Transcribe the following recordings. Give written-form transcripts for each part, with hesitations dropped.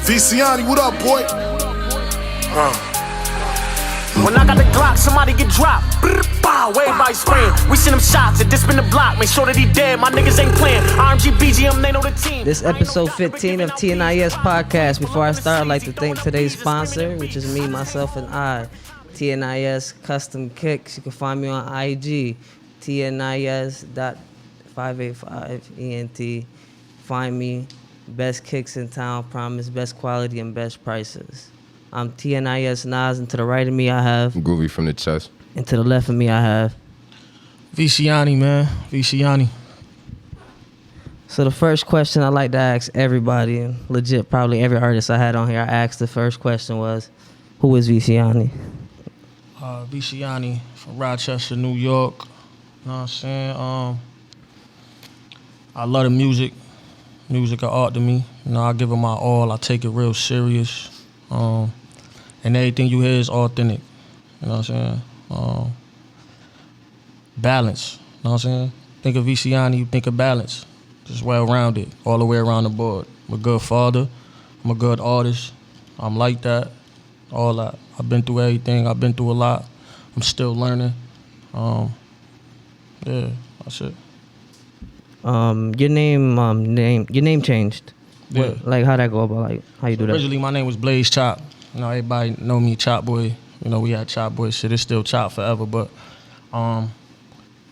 V.Ciannii, what up, boy? When I got the Glock, somebody get dropped. Brr, bow, everybody spraying. We send them shots and spin the block. Make sure that he dead. My niggas ain't playing. RMG, BGM, they know the team. This episode 15 of TNI podcast. Before I start, I'd like to thank today's sponsor, which is me, myself, and I. TNIS Custom Kicks. You can find me on IG. TNIS.585ENT. Find me. Best kicks in town. Promise best quality and best prices. I'm TNIS Naz, and to the right of me I have Groovy from the chest. And to the left of me I have V.Ciannii, man. V.Ciannii. So the first question I like to ask everybody, and legit probably every artist I had on here, I asked the first question was, who is V.Ciannii? V.Ciannii from Rochester, New York. You know what I'm saying? I love the music. Music are art to me. You know, I give it my all. I take it real serious. And everything you hear is authentic. You know what I'm saying? Balance. You know what I'm saying? Think of V.Ciannii, you think of balance. Just well-rounded, all the way around the board. I'm a good father. I'm a good artist. I'm like that. All that. I've been through everything. I've been through a lot. I'm still learning. Yeah, that's it. Your name changed. Yeah. What, like, how'd that go about? Like, how you do that? Originally, my name was Blaze Chop. You know, everybody know me, Chop Boy. You know, we had Chop Boy shit. It's still Chop forever. But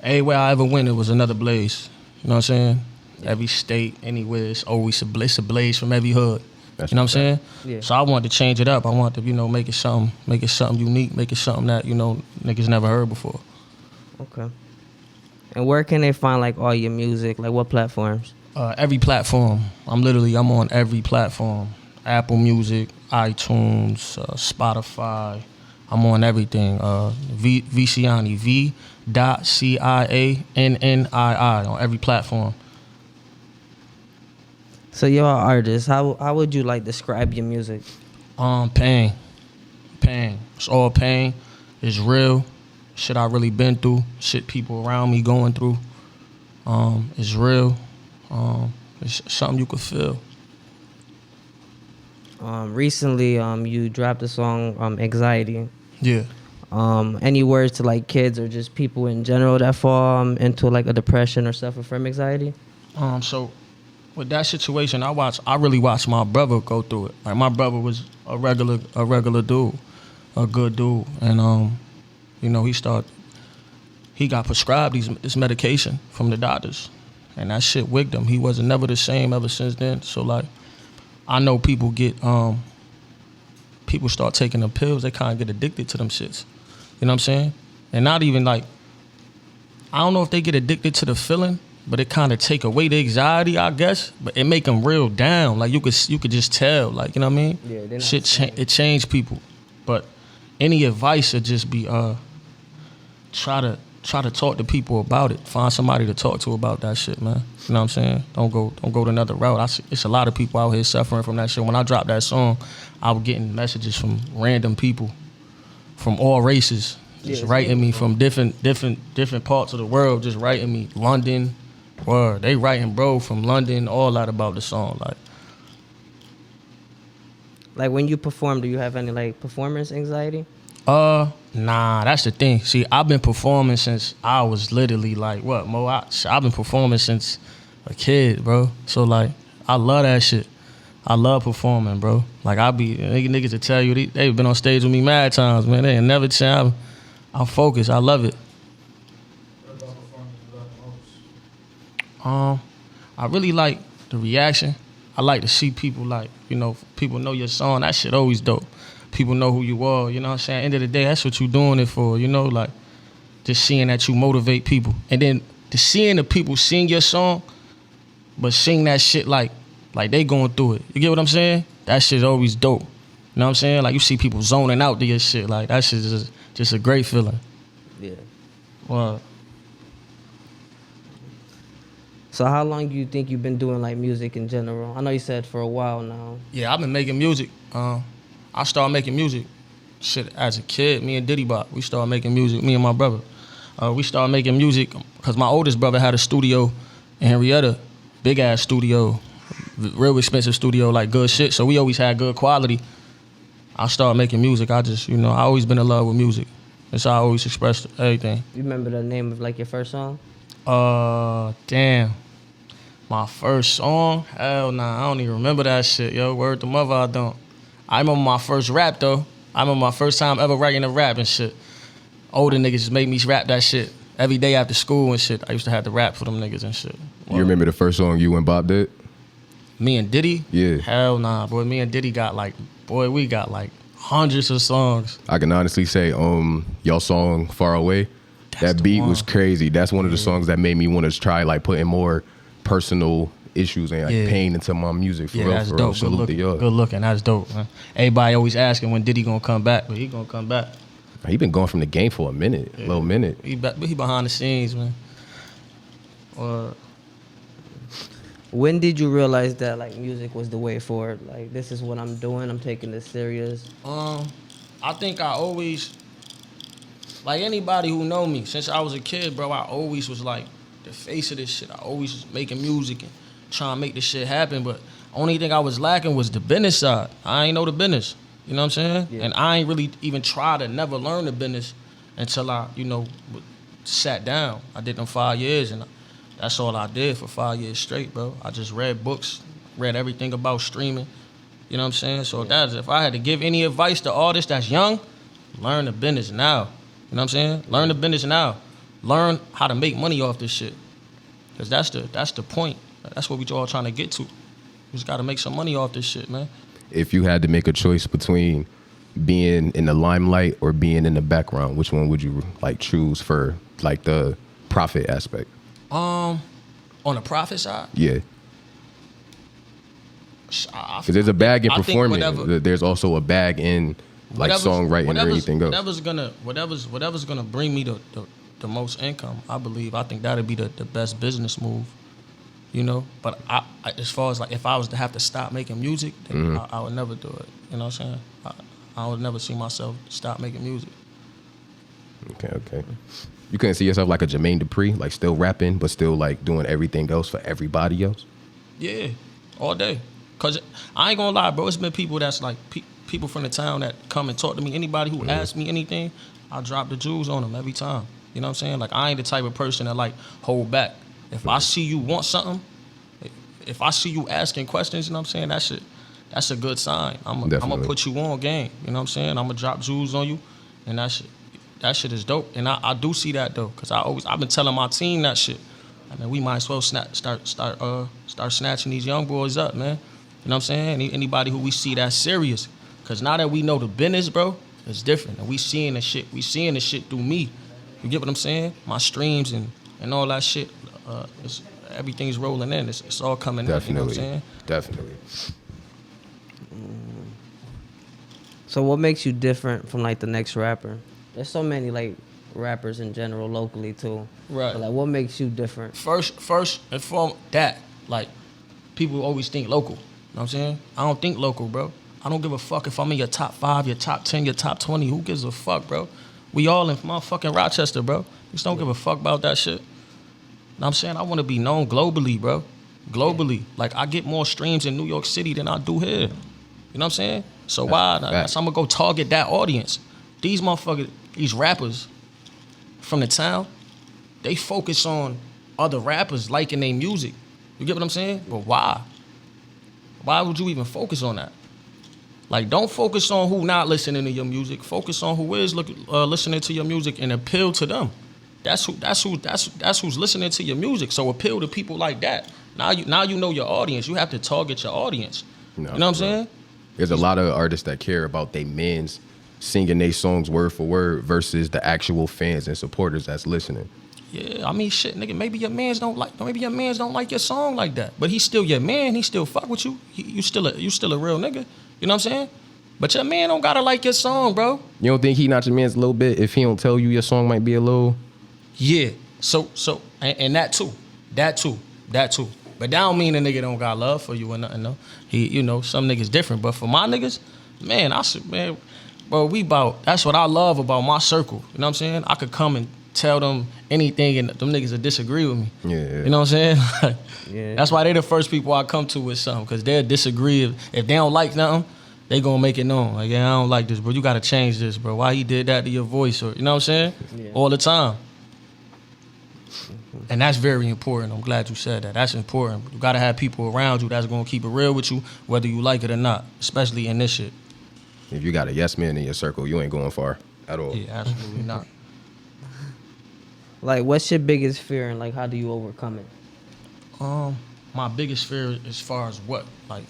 everywhere I ever went, it was another Blaze. You know what I'm saying? Yeah. Every state, anywhere, it's always a Blaze from every hood. That's you know what I'm saying? Yeah. So I wanted to change it up. I wanted to, you know, make it something unique, make it something that, you know, niggas never heard before. Okay. And where can they find, like, all your music? Like, what platforms? Every platform. I'm on every platform. Apple Music, iTunes, Spotify. I'm on everything. V.Ciannii, V.Ciannii on every platform. So you're an artist. How would you, like, describe your music? Pain. It's all pain. It's real. Shit I really been through. Shit people around me going through. It's real. It's something you could feel. Recently, you dropped a song, Anxiety. Yeah. Any words to, like, kids or just people in general that fall into, like, a depression or suffer from anxiety? So with that situation, I really watched my brother go through it. Like, my brother was a regular dude, a good dude, and you know, he got prescribed this medication from the doctors, and that shit wigged him. He wasn't never the same ever since then. So, like, I know people start taking the pills, they kind of get addicted to them shits. You know what I'm saying? And not even, like, I don't know if they get addicted to the feeling, but it kind of take away the anxiety, I guess. But it make them real down. Like, you could just tell, like, you know what I mean? Yeah, shit, it changed people. But any advice would just be try to talk to people about it. Find somebody to talk to about that shit, man. You know what I'm saying? Don't go another route. It's a lot of people out here suffering from that shit. When I dropped that song, I was getting messages from random people from all races, just writing me from different parts of the world, just writing me. London, word. They writing bro from London, all that about the song. Like, when you perform, do you have any, like, performance anxiety? Nah, that's the thing. See, I've been performing since I was literally, like, what, Mo? I've been performing since a kid, bro. So, like, I love that shit. I love performing, bro. Like, niggas to tell you, they've been on stage with me mad times, man. They ain't never tell. I'm focused. I love it. What about performance you love most? I really like the reaction. I like to see people, like, you know, people know your song. That shit always dope. People know who you are, you know what I'm saying? End of the day, that's what you doing it for, you know, like, just seeing that you motivate people. And then seeing the people sing your song, but sing that shit like they going through it. You get what I'm saying? That shit's always dope. You know what I'm saying? Like, you see people zoning out to your shit. Like, that shit's just a great feeling. Yeah. Wow. So how long do you think you've been doing, like, music in general? I know you said for a while now. Yeah, I've been making music. I started making music, shit, as a kid. Me and Diddy Bop, we started making music, me and my brother. We started making music because my oldest brother had a studio in Rivera, big-ass studio, real expensive studio, like good shit. So we always had good quality. I started making music. I just, I always been in love with music. That's how I always expressed everything. You remember the name of like your first song? Damn. My first song? Hell nah, I don't even remember that shit, yo. Word to mother, I don't. I remember my first rap, though. I remember my first time ever writing a rap and shit. Older niggas just made me rap that shit. Every day after school and shit, I used to have to rap for them niggas and shit. You remember the first song you and Bob did? Me and Diddy? Yeah. Hell nah, boy. Me and Diddy got we got hundreds of songs. I can honestly say, y'all song Far Away, that beat was crazy. That's one of the songs that made me want to try putting more personal issues and pain into my music. For real, that's for dope. real. Good looking. That's dope, man. Everybody always asking when Diddy gonna come back, but he gonna come back. He been gone from the game for a little minute. He behind the scenes, man. When did you realize that like music was the way forward? Like this is what I'm doing. I'm taking this serious. I think I always, like anybody who know me since I was a kid, bro. I always was like the face of this shit. I always was making music and trying to make this shit happen. But only thing I was lacking was the business side. I ain't know the business. You know what I'm saying? Yeah. And I ain't really even try to never learn the business until I, sat down. I did them 5 years, and that's all I did for 5 years straight, bro. I just read books, read everything about streaming. You know what I'm saying? So if I had to give any advice to artists that's young, learn the business now. You know what I'm saying? Learn the business now. Learn how to make money off this shit. Because that's the point. That's what we all trying to get to. We just got to make some money off this shit, man. If you had to make a choice between being in the limelight or being in the background, which one would you choose for the profit aspect? On the profit side? Yeah. Because there's a bag in performing. There's also a bag in songwriting or anything else. Whatever's gonna bring me the most income, I believe. I think that'd be the best business move. But I as far as if I was to have to stop making music, then I would never do it. You know what I'm saying? I would never see myself stop making music. Okay. You couldn't see yourself like a Jermaine Dupri, still rapping, but still doing everything else for everybody else? Yeah, all day. Cause I ain't gonna lie, bro. It's been people that's people from the town that come and talk to me. Anybody who asks me anything, I drop the jewels on them every time. You know what I'm saying? I ain't the type of person that hold back. If I see you want something, if I see you asking questions, you know what I'm saying? That's a good sign. I'm gonna put you on game. You know what I'm saying? I'm gonna drop jewels on you, and that shit is dope. And I do see that though, cause I've been telling my team that shit. I mean, we might as well start snatching these young boys up, man. You know what I'm saying? Anybody who we see that's serious, cause now that we know the business, bro, it's different. And we seeing the shit through me. You get what I'm saying? My streams and all that shit. Everything's rolling in. It's all coming in. You know what I'm saying? Definitely. So what makes you different from the next rapper? There's so many rappers in general locally too. Right. But, what makes you different? First and foremost, people always think local. You know what I'm saying? I don't think local, bro. I don't give a fuck if I'm in your top 5, your top 10, your top 20. Who gives a fuck, bro? We all in motherfucking Rochester, bro. Just don't give a fuck about that shit. You know what I'm saying? I want to be known globally, bro. Globally. I get more streams in New York City than I do here. You know what I'm saying? So why? So I'm going to go target that audience. These motherfuckers, these rappers from the town, they focus on other rappers liking their music. You get what I'm saying? But why? Why would you even focus on that? Don't focus on who not listening to your music. Focus on who is listening to your music and appeal to them. That's who's listening to your music. So appeal to people like that. Now you know your audience. You have to target your audience. You know what I'm saying? There's a lot of artists that care about their mans singing their songs word for word versus the actual fans and supporters that's listening. Yeah, I mean, shit, nigga. Maybe your mans don't like your song like that, but he's still your man. He still fuck with you. You still a real nigga. You know what I'm saying? But your man don't gotta like your song, bro. You don't think he not your man's a little bit if he don't tell you your song might be a little? Yeah. So and that too. But that don't mean a nigga don't got love for you or nothing, though. Some niggas different. But for my niggas, man, bro, that's what I love about my circle. You know what I'm saying? I could come and tell them anything and them niggas will disagree with me. Yeah. You know what I'm saying? Yeah. That's why they the first people I come to with something, because they'll disagree. If they don't like nothing, they gonna make it known. Like, yeah, I don't like this, bro. You gotta change this, bro. Why he did that to your voice? Or, you know what I'm saying? Yeah. All the time. And that's very important. I'm glad you said that. That's important. You gotta have people around you that's gonna keep it real with you, whether you like it or not, especially in this shit. If you got a yes man in your circle, you ain't going far at all. Yeah, absolutely not. Like, what's your biggest fear, and like, how do you overcome it? My biggest fear as far as what? Like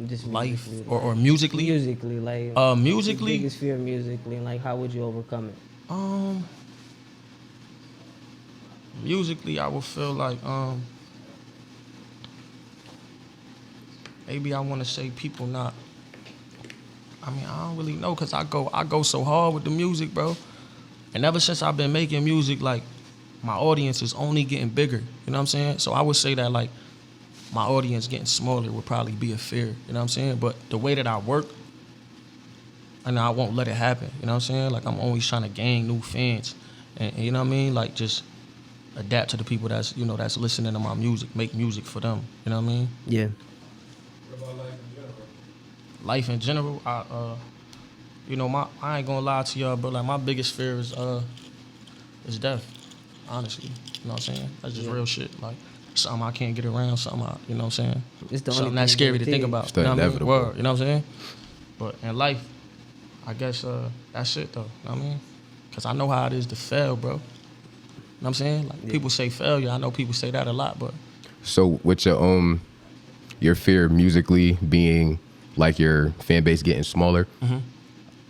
Just life musically, or musically? Musically, like. Musically? Your biggest fear musically, and like, how would you overcome it? Musically, I would feel like maybe I want to say people not. I mean, I don't really know, cause I go so hard with the music, bro. And ever since I've been making music, like my audience is only getting bigger. You know what I'm saying? So I would say that like my audience getting smaller would probably be a fear. You know what I'm saying? But the way that I work, and I won't let it happen. You know what I'm saying? Like I'm always trying to gain new fans, and you know what I mean? Like just adapt to the people that's that's listening to my music, make music for them. You know what I mean? Yeah. What about life in general? Life in general, I ain't gonna lie to y'all, but like my biggest fear is death. Honestly, you know what I'm saying? That's just real shit. Like something I can't get around, something you know what I'm saying? It's the only Something that's thing scary to guaranteed. think about. It's You know what I mean? inevitable. Word, you know what I'm saying? But in life, I guess that's it though. You know what I mean? Cause I know how it is to fail, bro. You know what I'm saying? Like people say failure. I know people say that a lot, but So with your fear musically being like your fan base getting smaller,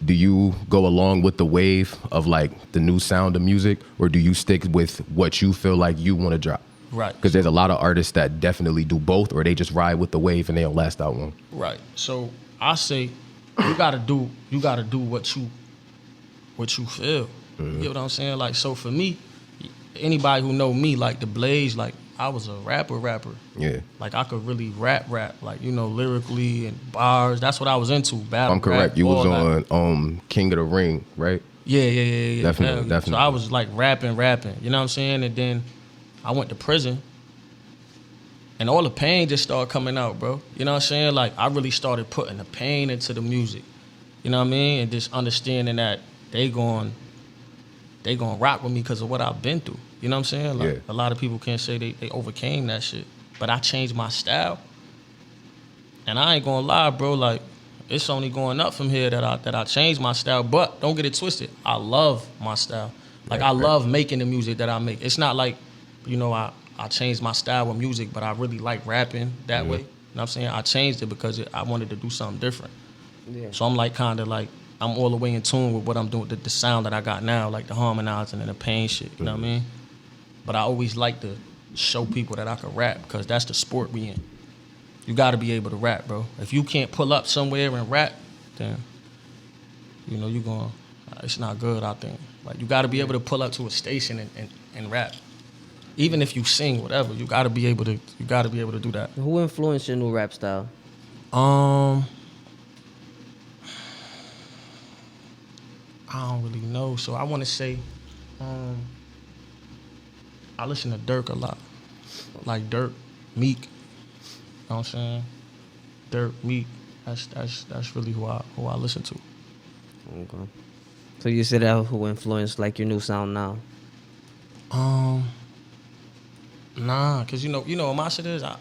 do you go along with the wave of like the new sound of music, or do you stick with what you feel like you want to drop? right. Because there's a lot of artists that definitely do both, or they just ride with the wave and they don't last out long. Right. So I say you gotta do what you feel. You know what I'm saying? Like, so for me, anybody who know me, like the Blaze, like I was a rapper. Yeah. Like I could really rap, like, lyrically and bars. That's what I was into. Battle, I'm correct. rap, You was all that. on King of the Ring, right? Yeah. Definitely. So I was like rapping. You know what I'm saying? And then I went to prison. And all the pain just started coming out, bro. You know what I'm saying? Like, I really started putting the pain into the music. You know what I mean? And just understanding that they gon' rock with me because of what I've been through. You know what I'm saying? Like, Yeah. a lot of people can't say they overcame that shit. But I changed my style. And I ain't gonna lie, bro. Like, it's only going up from here that I changed my style. But don't get it twisted. I love my style. Like, I love making the music that I make. It's not like, I changed my style with music, but I really like rapping that way. You know what I'm saying? I changed it because I wanted to do something different. Yeah. So I'm like kind of like, I'm all the way in tune with what I'm doing, the sound that I got now, like the harmonizing and the pain shit, you know what I mean? But I always like to show people that I can rap because that's the sport we in. You got to be able to rap, bro. If you can't pull up somewhere and rap, then, you're going, it's not good, I think. Like, you got to be able to pull up to a station and rap. Even if you sing, whatever, you got to be able to do that. Who influenced your new rap style? I don't really know. So I want to say, I listen to Dirk a lot. Like Dirk, Meek. You know what I'm saying? Dirk, Meek. That's really who I listen to. Okay. So you said that who influenced like your new sound now? Nah, cause what my shit is. I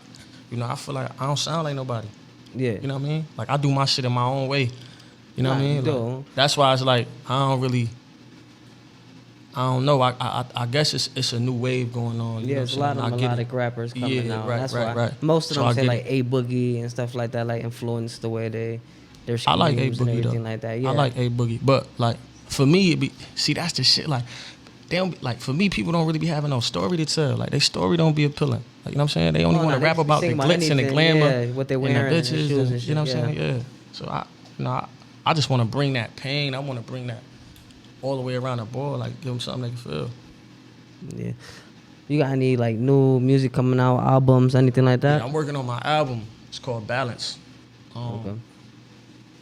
feel like I don't sound like nobody. Yeah. You know what I mean? Like I do my shit in my own way. You know what I Nah, mean? you do. Like, that's why it's like I don't know. I guess it's a new wave going on. You know There's a what lot I'm of saying? I get melodic rappers coming Yeah, out. right, That's right, why right. most of So them I say get like it. A Boogie and stuff like that, like influence the way their I like A schemes and Boogie everything though. like that. Yeah. I like A Boogie, but like for me, that's the shit. Like they don't like for me. People don't really be having no story to tell. Like their story don't be appealing. Like you know what I'm saying? They only Oh, want nah, to they rap just be about the singing about glitz and the anything, glamour, yeah, what they and wearing the and bitches. shoes and You know what shit, I'm saying? Yeah. So I just want to bring that pain. I want to bring that all the way around the board. Like give them something they can feel. Yeah. You got any like new music coming out, albums, anything like that? Yeah, I'm working on my album. It's called Balance. Okay.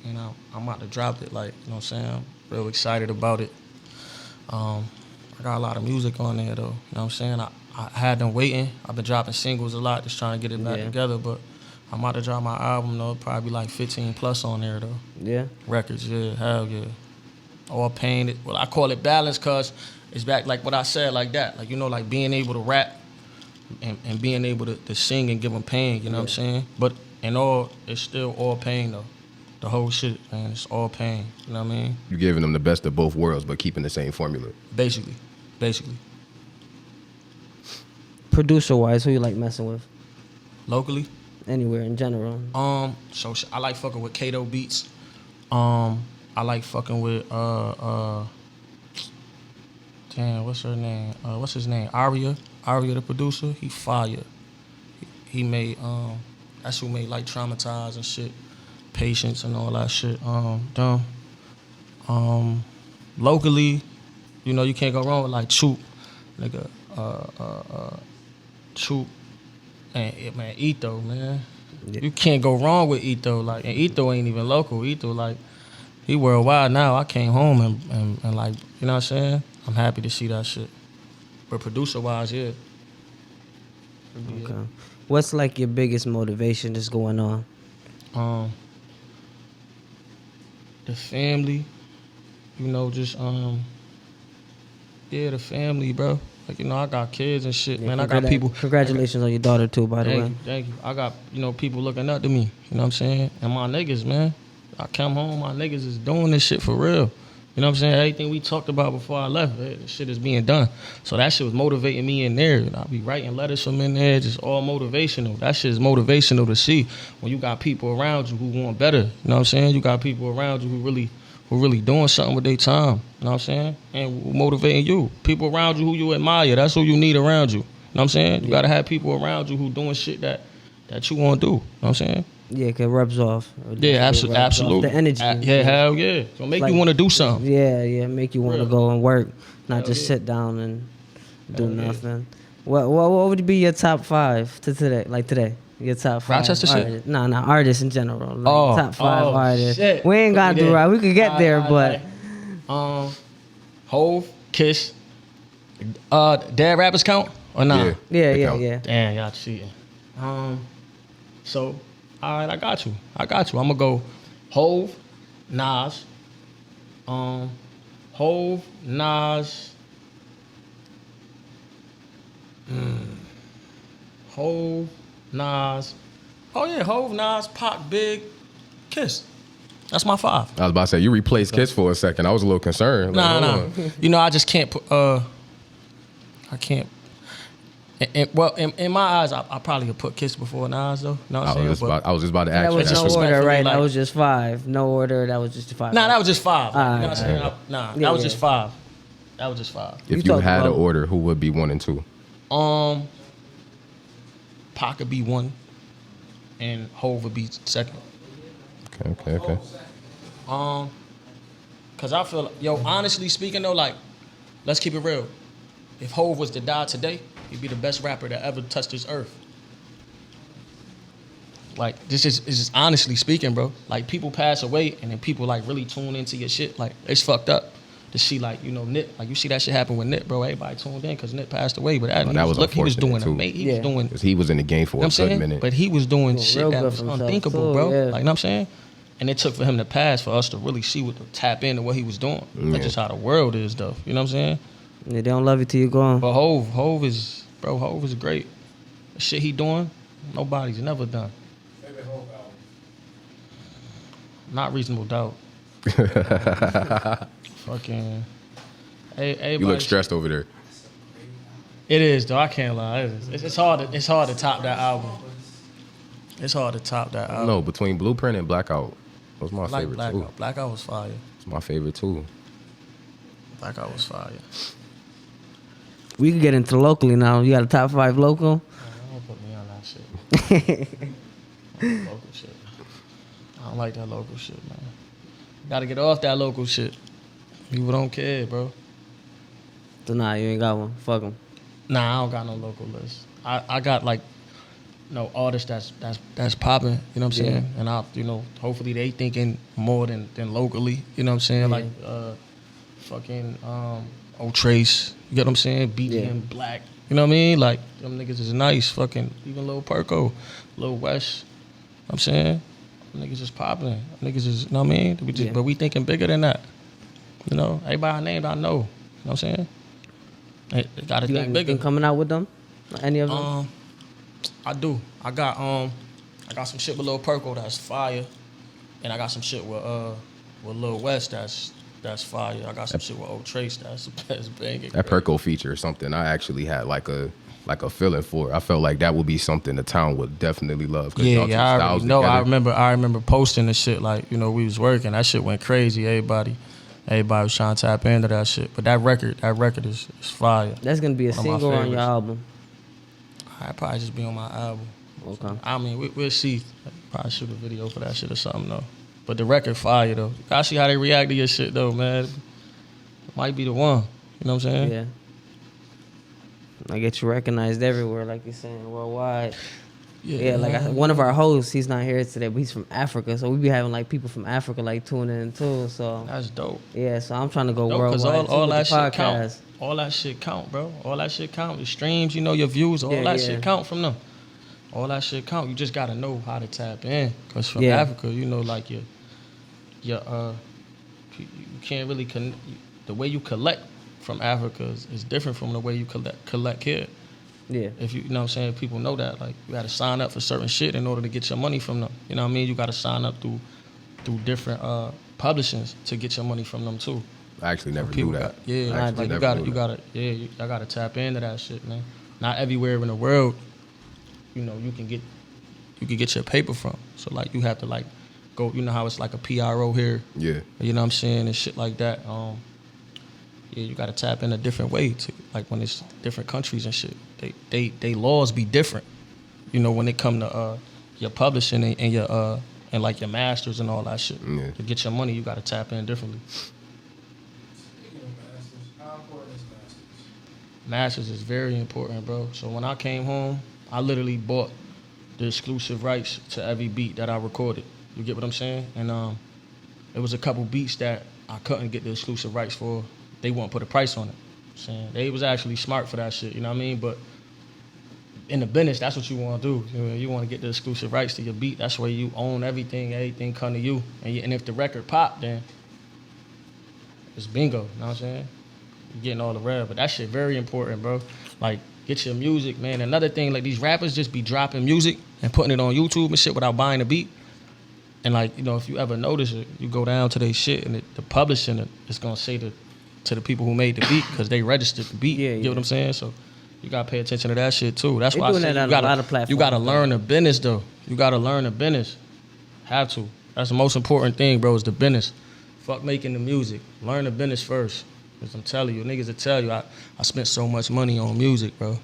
I'm about to drop it. Like, you know what I'm saying? I'm real excited about it. I got a lot of music on there though. You know what I'm saying? I had them waiting. I've been dropping singles a lot, just trying to get it back together. But I'm about to drop my album though. Probably like 15 plus on there though. Yeah. Records, yeah, hell yeah. All painted. Well, I call it balance cause it's back like what I said, like that. Like, you know, like being able to rap and being able to sing and give them pain, you know what I'm saying? But in all, it's still all pain though. The whole shit, man, it's all pain, you know what I mean? You're giving them the best of both worlds, but keeping the same formula. Basically. Producer-wise, who you like messing with? Locally? Anywhere in general. So I like fucking with Kato Beats. I like fucking with damn, what's her name? What's his name? Aria the producer. He fire. He made that's who made like Traumatized and shit, Patience and all that shit. Locally, you know, you can't go wrong with like Troop, nigga. Troop and man, Etho, man. Yeah. You can't go wrong with Etho. Like, and Etho ain't even local. Etho, like, he worldwide now. I came home and like, you know what I'm saying? I'm happy to see that shit. But producer-wise, yeah. Okay. What's like your biggest motivation that's going on? The family, you know, just the family, bro. Like, you know, I got kids and shit, man. I got people. Congratulations on your daughter too, by the way. Thank you. I got, you know, people looking up to me. You know what I'm saying? And my niggas, man. I come home, my niggas is doing this shit for real. You know what I'm saying? Everything we talked about before I left, this shit is being done. So that shit was motivating me in there. And I'll be writing letters from in there, just all motivational. That shit is motivational to see when you got people around you who want better. You know what I'm saying? You got people around you who really doing something with their time. You know what I'm saying? And motivating you. People around you who you admire. That's who you need around you. You know what I'm saying? You gotta have people around you who doing shit that you want to do. You know what I'm saying? Yeah, it rubs off. Yeah, absolutely. The energy. Yeah, hell yeah. So make you want to do something. Yeah, make you want to go and work, not just sit down and do nothing. What would be your top 5 to today? Like today, your top 5 Rochester artists. shit? No, artists in general. Like top 5 artists. Shit. We ain't gotta do right. We could get there, but Hove, Kiss, dead rappers count or not? Yeah. Damn, y'all cheating. So, all right, I got you. I'm gonna go Hove, Nas. Hove, Nas. Hove, Nas. Oh yeah, Hove, Nas, Pac, Big, Kiss. That's my 5. I was about to say, you replaced Kiss for a second. I was a little concerned. Like, Nah. You know, I just can't put, I can't. Well, in my eyes, I probably would put Kiss before Nas, though. Know what I'm saying? I was just about to ask that you. was That's no order, right? like- That was just 5. No order. That was just 5. Nah, that was just 5. You know what I'm Alright. saying? That was just 5. That was just 5. If you talking had an about- order, who would be 1 and 2? Pac would be 1, and Hove would be 2nd. Okay. Cause I feel, honestly speaking though, like, let's keep it real. If Hove was to die today, he'd be the best rapper that ever touched this earth. Like, this is just honestly speaking, bro. Like, people pass away and then people like really tune into your shit. Like, it's fucked up to see, like, you know, Nip. Like, you see that shit happen with Nip, bro. Everybody tuned in because Nip passed away. But that was he was doing unfortunate, too. amazing. He was doing, Because he was in the game for you know a what I'm good saying? minute. But he was doing Real shit good that for was himself, unthinkable, too, bro. yeah. Like, you know what I'm saying? And it took for him to pass for us to really see tap into what he was doing. That's just how the world is, though. You know what I'm saying? Yeah, they don't love you till you're gone. But Hove is great. The shit he doing, nobody's never done. Favorite Hove album? Not Reasonable Doubt. Fucking. You look stressed over there. It is though. I can't lie. It's hard to top that album. It's hard to top that album. No, between Blueprint and Blackout, was my favorite too. Blackout. Blackout was fire. It's my favorite too. Blackout was fire. We can get into locally now. You got a top 5 local? Don't put me on that shit. Local shit. I don't like that local shit, man. Gotta get off that local shit. People don't care, bro. So nah, you ain't got one. Fuck them. Nah, I don't got no local list. I got like artists that's popping, you know what I'm saying? And I, hopefully they thinking more than locally, you know what I'm saying? Yeah. Like fucking Old Trace, you get what I'm saying? BGM Black, you know what I mean? Like, them niggas is nice, fucking, even Lil Perko, Lil West, you know what I'm saying? Them niggas is popping, niggas is, you know what I mean? But we thinking bigger than that, you know? Everybody I named, I know, you know what I'm saying? They gotta You got think bigger. anything coming out with them? Any of them? I do. I got some shit with Lil Perko that's fire, and I got some shit with Lil West that's fire. I got some shit with Old Trace that's banging. That Perko feature is something I actually had like a feeling for. I felt like that would be something the town would definitely love. Yeah, I already know. I remember posting the shit, like, you know, we was working. That shit went crazy. Everybody was trying to tap into that shit. But that record is fire. That's gonna be a single on your album. I'd probably just be on my album. Okay. I mean, we'll see. Probably shoot a video for that shit or something, though. But the record fire, though. I see how they react to your shit, though, man. It might be the one. You know what I'm saying? Yeah. I get you recognized everywhere, like you're saying, worldwide. Yeah, like one of our hosts, he's not here today, but he's from Africa. So we be having like people from Africa like tuning in too. So that's dope. Yeah, so I'm trying to go dope, worldwide. All that shit count. All that shit count, bro. All that shit count. Your streams, you know, your views, all that shit count from them. All that shit count. You just gotta know how to tap in. Cause from Africa, you know, like you can't really the way you collect from Africa is different from the way you collect here. Yeah. If you know what I'm saying, people know that. Like, you gotta sign up for certain shit in order to get your money from them. You know what I mean? You gotta sign up through different publishings to get your money from them too. I actually never knew that. I gotta tap into that shit, man. Not everywhere in the world, you know, you can get your paper from. So like, you have to like go, you know how it's like a PRO here. Yeah. You know what I'm saying, and shit like that. Yeah, you gotta tap in a different way to, like, when it's different countries and shit. They laws be different. You know, when it come to your publishing and your and like your masters and all that shit. Yeah. To get your money, you gotta tap in differently. Speaking of masters, how important is masters? Masters is very important, bro. So when I came home, I literally bought the exclusive rights to every beat that I recorded. You get what I'm saying? And it was a couple beats that I couldn't get the exclusive rights for. They wouldn't put a price on it. Saying they was actually smart for that shit, you know what I mean? But in the business, that's what you want to do. You want to get the exclusive rights to your beat. That's where you own everything come to you. And if the record pop, then it's bingo, you know what I'm saying? You're getting all the rev. But that shit very important, bro. Like, get your music, man. Another thing, like, these rappers just be dropping music and putting it on YouTube and shit without buying the beat. And, like, you know, if you ever notice it, you go down to their shit and the publishing is going to say to the people who made the beat, because they registered the beat. You get what I'm saying? So you got to pay attention to that shit, too. That's why I say you got to learn the business, though. You got to learn the business. Have to. That's the most important thing, bro, is the business. Fuck making the music. Learn the business first. Because I'm telling you, niggas will tell you, I spent so much money on music, bro.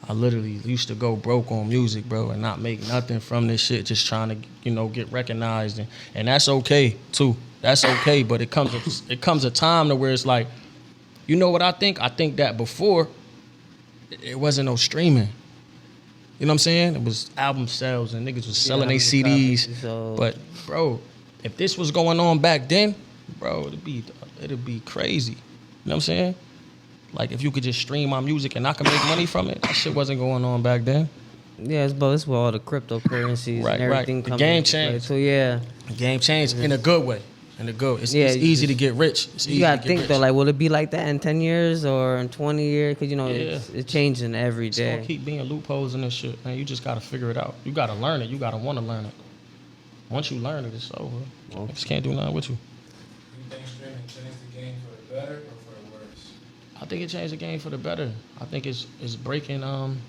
I literally used to go broke on music, bro, and not make nothing from this shit, just trying to, you know, get recognized. And that's okay, too. That's okay, but it comes a time to where it's like, you know what I think? I think that before, it wasn't no streaming. You know what I'm saying? It was album sales and niggas was selling their CDs. But, bro, if this was going on back then, bro, it'd be crazy. You know what I'm saying? Like, if you could just stream my music and I could make money from it, that shit wasn't going on back then. Yeah, it's where all the cryptocurrencies and everything comes. The game changed. So, yeah. The game changed in a good way. It's easy to get rich. You gotta think though, like, will it be like that in 10 years or in 20 years? Because, you know, it's changing every day. It's gonna keep being loopholes in this shit, man. You just gotta figure it out. You gotta learn it. You gotta want to learn it. Once you learn it, it's over. I just can't do nothing with you. You think streaming changed the game for the better or for the worse? I think it changed the game for the better. I think it's breaking artists,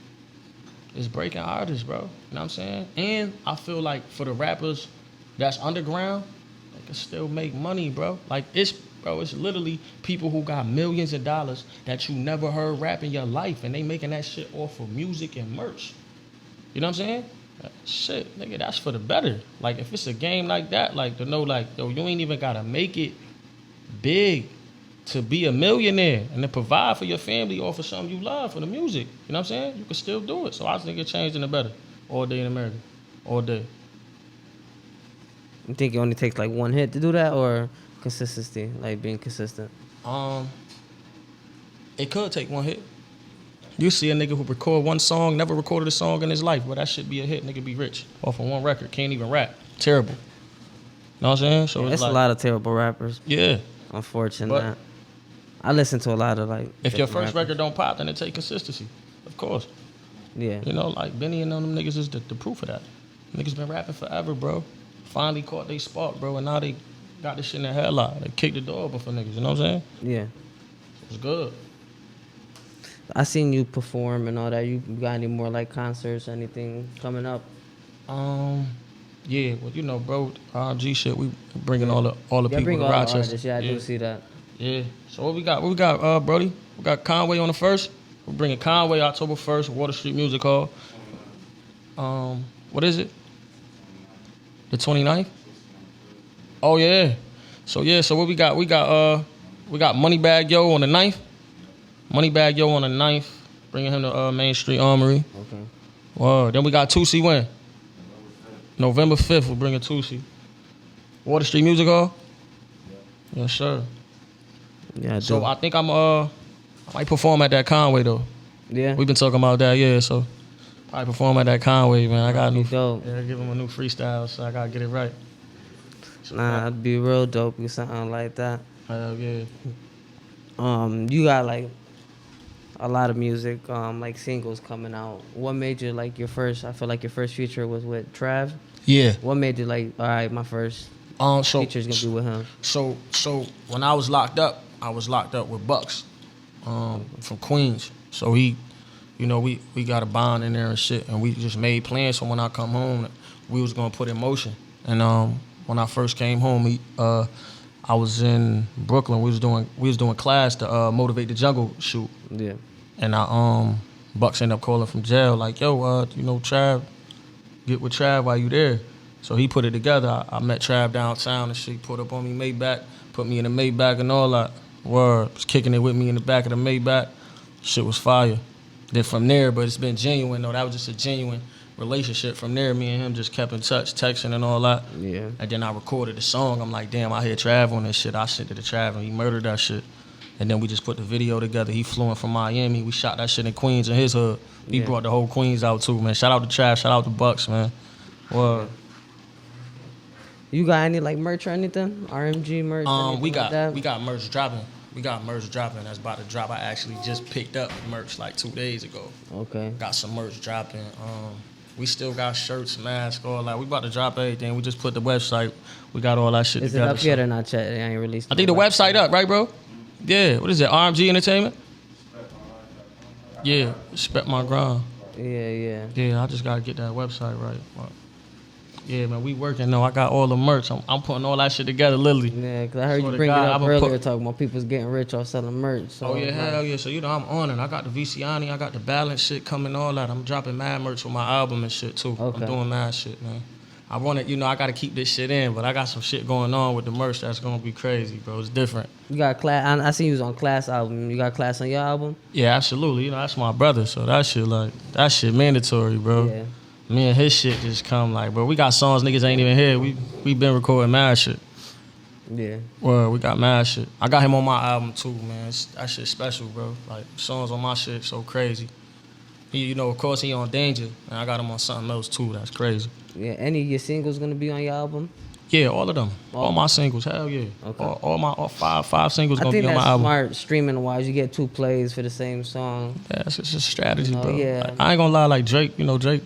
bro. You know what I'm saying? And I feel like for the rappers that's underground, they can still make money, bro. Like, it's literally people who got millions of dollars that you never heard rap in your life, and they making that shit off of music and merch. You know what I'm saying? Shit, nigga, that's for the better. Like, if it's a game like that, like, to know, like, yo, you ain't even gotta make it big to be a millionaire and to provide for your family or for something you love, for the music. You know what I'm saying? You can still do it. So I think it changed in the better. All day in America. All day. You think it only takes like one hit to do that, or consistency, like being consistent? It could take one hit. You see a nigga who record one song, never recorded a song in his life, but that should be a hit. Nigga be rich off of one record. Can't even rap. Terrible. Know what I'm saying? So Yeah, it's it's like, a lot of terrible rappers. Yeah. Unfortunate. But- I listen to a lot of like. If your different first rappers. record don't pop, then it take consistency. Of course. Yeah. You know, like Benny and them niggas is the proof of that. Niggas been rapping forever, bro. Finally caught they spark, bro, and now they got this shit in their headlock. They kicked the door open for niggas, you know what I'm saying? Yeah. It's good. I seen you perform and all that. You got any more like concerts, anything coming up? Yeah, well, you know, bro, RMG shit, we bringing all the Yeah, people bring to all the Rochester. artists. Yeah, I do see that. Yeah. So what we got? Brody? We got Conway on the 1st. We're bringing Conway October 1st, Water Street Music Hall. What is it? The 29th? Oh yeah. So what we got? We got Moneybag Yo on the 9th. Moneybag Yo on the 9th. Bringing him to Main Street Armory. Okay. Wow. Then we got Tusi when? November 5th, we're bringing Tusi. Water Street Music Hall? Yes, sir. Yeah, I do. So I think I might perform at that Conway though. Yeah. We've been talking about that, yeah. So I perform at that Conway, man. I got a new, dope. yeah, give him a new freestyle, so I gotta get it right. Nah, it'd be real dope with something like that. Yeah. You got like a lot of music, like singles coming out. What made you like your first? I feel like your first feature was with Trav. Yeah. What made you like? All right, my first So feature's gonna be with him. So when I was locked up with Bucks, from Queens. So he, you know, we got a bond in there and shit, and we just made plans. So when I come home, we was gonna put in motion. And when I first came home, I was in Brooklyn. We was doing class to Motivate the Jungle shoot. Yeah. And Bucks ended up calling from jail, like, yo, you know, Trav, get with Trav while you there. So he put it together. I met Trav downtown and shit. He put up on me Maybach, put me in the Maybach and all that. Word, was kicking it with me in the back of the Maybach. Shit was fire. Then from there, but it's been genuine though. That was just a genuine relationship. From there, me and him just kept in touch, texting and all that. Yeah. And then I recorded the song. I'm like, damn, I hear Trav on this shit. I sent it to Trav and he murdered that shit. And then we just put the video together. He flew in from Miami. We shot that shit in Queens in his hood. He brought the whole Queens out too, man. Shout out to Trav, shout out to Bucks, man. Word. You got any like merch or anything? RMG merch? We like that? got merch dropping. We got merch dropping. That's about to drop. I actually just picked up merch like 2 days ago. Okay. Got some merch dropping. We still got shirts, masks, all that. We about to drop everything. We just put the website. We got all that shit Is together. it up yet or not yet? They ain't released. I think the website up, right, bro? Yeah. What is it? RMG Entertainment? Yeah. Respect my grind. Yeah. Yeah, I just gotta get that website right. Yeah, man, we working though. I got all the merch. I'm putting all that shit together, literally. Yeah, because I heard Swear you to bring it God, up I'ma earlier put- talking about people's getting rich off selling merch. So Oh yeah, like, hell yeah. So you know I'm on it. I got the V.Ciannii, I got the balance shit coming, all that. I'm dropping mad merch for my album and shit too. Okay. I'm doing mad shit, man. I want it, you know, I gotta keep this shit in, but I got some shit going on with the merch that's gonna be crazy, bro. It's different. You got Class. I seen you was on Class album. You got Class on your album? Yeah, absolutely. You know, that's my brother, so that shit mandatory, bro. Yeah. Me and his shit just come like, bro, we got songs niggas ain't even here. We been recording mad shit. Yeah. Well, we got mad shit. I got him on my album too, man. That shit special, bro. Like songs on my shit so crazy. He, you know, of course he on Danger, and I got him on something else too. That's crazy. Yeah. Any of your singles gonna be on your album? Yeah, all of them. All my singles, hell yeah. Okay. All five singles I gonna think be on that's my album. smart streaming wise. You get 2 plays for the same song. Yeah, it's just a strategy, You know, bro. yeah. Like, I ain't gonna lie, like Drake, you know, Drake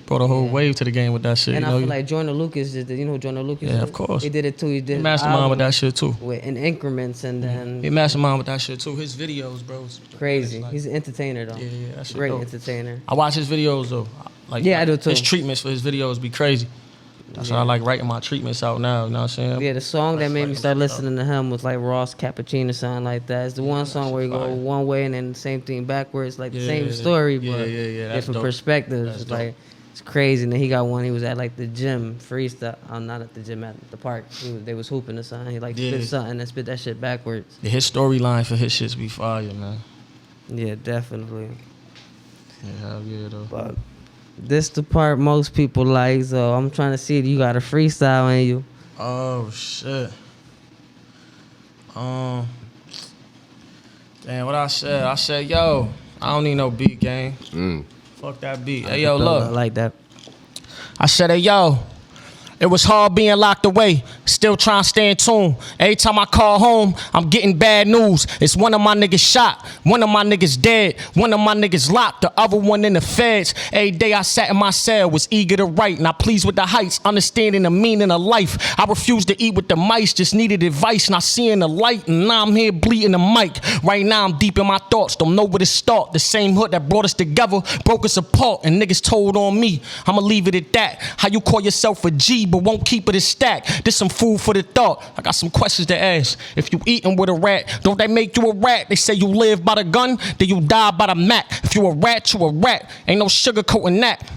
brought a whole wave to the game with that shit. And you I know, feel like Jordan Lucas did. You know who Jordan Lucas? Yeah, is? of course. He did it too. He did he mastermind album with that shit too. in increments, and then He mastermind with that shit too. His videos, bro. crazy. Like, He's an entertainer though. yeah, that shit Great dope. entertainer. I watch his videos though. Like, Yeah, I do too. His treatments for his videos be crazy. That's why I like writing my treatments out now. You know what I'm saying? Yeah, the song that made me start listening to him was like Ross Cappuccino, something like that. It's the one song where you go one way and then the same thing backwards, like the same story, but That's different dope. perspectives. That's It's dope. like it's crazy. And then he got one. He was at like the gym freestyle. Not at the gym, at the park. They was hooping or something. He like spit something and spit that shit backwards. Yeah, his storyline for his shits be fire, man. Yeah, definitely. Yeah, hell yeah though. But this the part most people like. So I'm trying to see if you got a freestyle in you. Oh shit. Damn, what I said, yo, I don't need no beat, gang. Fuck that beat. Hey, yo, look. I like that. I said, hey, yo, it was hard being locked away, still trying to stay in tune. Every time I call home, I'm getting bad news. It's one of my niggas shot, one of my niggas dead, one of my niggas locked, the other one in the feds. Every day I sat in my cell, was eager to write, not pleased with the heights, understanding the meaning of life. I refused to eat with the mice, just needed advice, not seeing the light, and now I'm here bleeding the mic. Right now I'm deep in my thoughts, don't know where to start. The same hood that brought us together broke us apart, and niggas told on me. I'ma leave it at that. How you call yourself a G, but won't keep it a stack? This some food for the thought. I got some questions to ask. If you eating with a rat, don't that make you a rat? They say you live by the gun, then you die by the Mac. If you a rat, you a rat. Ain't no sugarcoating that.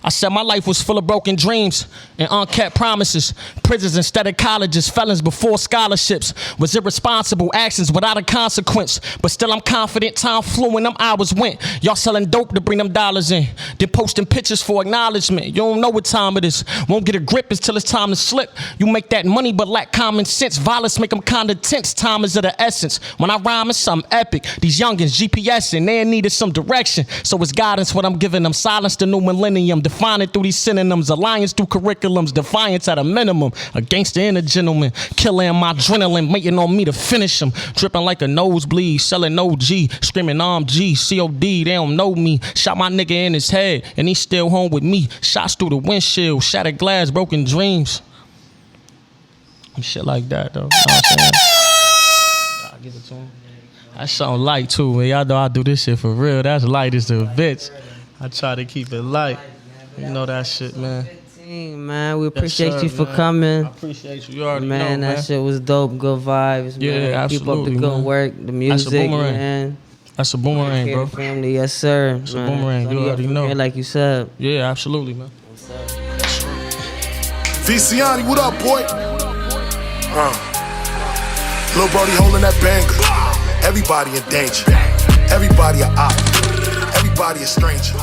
I said my life was full of broken dreams and unkept promises. Prisons instead of colleges, felons before scholarships. Was irresponsible actions without a consequence. But still I'm confident time flew and them hours went. Y'all selling dope to bring them dollars in. Then posting pictures for acknowledgement. You don't know what time it is. Won't get a grip until it's time to slip. You make that money but lack common sense. Violence make them kinda tense. Time is of the essence. When I rhyme it's something epic. These youngins GPSing, they needed some direction. So it's guidance what I'm giving them. Silence the new millennium. Define it through these synonyms. Alliance through curriculums. Defiance at a minimum. A gangster and a gentleman. Killer in my adrenaline. Waiting on me to finish him. Dripping like a nosebleed. Selling OG. Screaming OMG. COD. They don't know me. Shot my nigga in his head. And he's still home with me. Shots through the windshield. Shattered glass. Broken dreams. Shit like that though. You know what I'm saying? I'll give it to him. That's something light too, man. Y'all know I do this shit for real. That's light as the bitch. I try to keep it light. You know that shit, man. Man, we appreciate you for coming. I appreciate you. You already man, know, man. That shit was dope. Good vibes, yeah, man. Absolutely, keep up the good man. work, the music, That's a boomerang. man. That's a boomerang, bro. Family, yes, sir. It's a boomerang. You already know. Like you said. Yeah, absolutely, man. V.Ciannii, what up, boy? Lil' Brody holding that banger. Everybody in danger. Everybody a op. Everybody a stranger.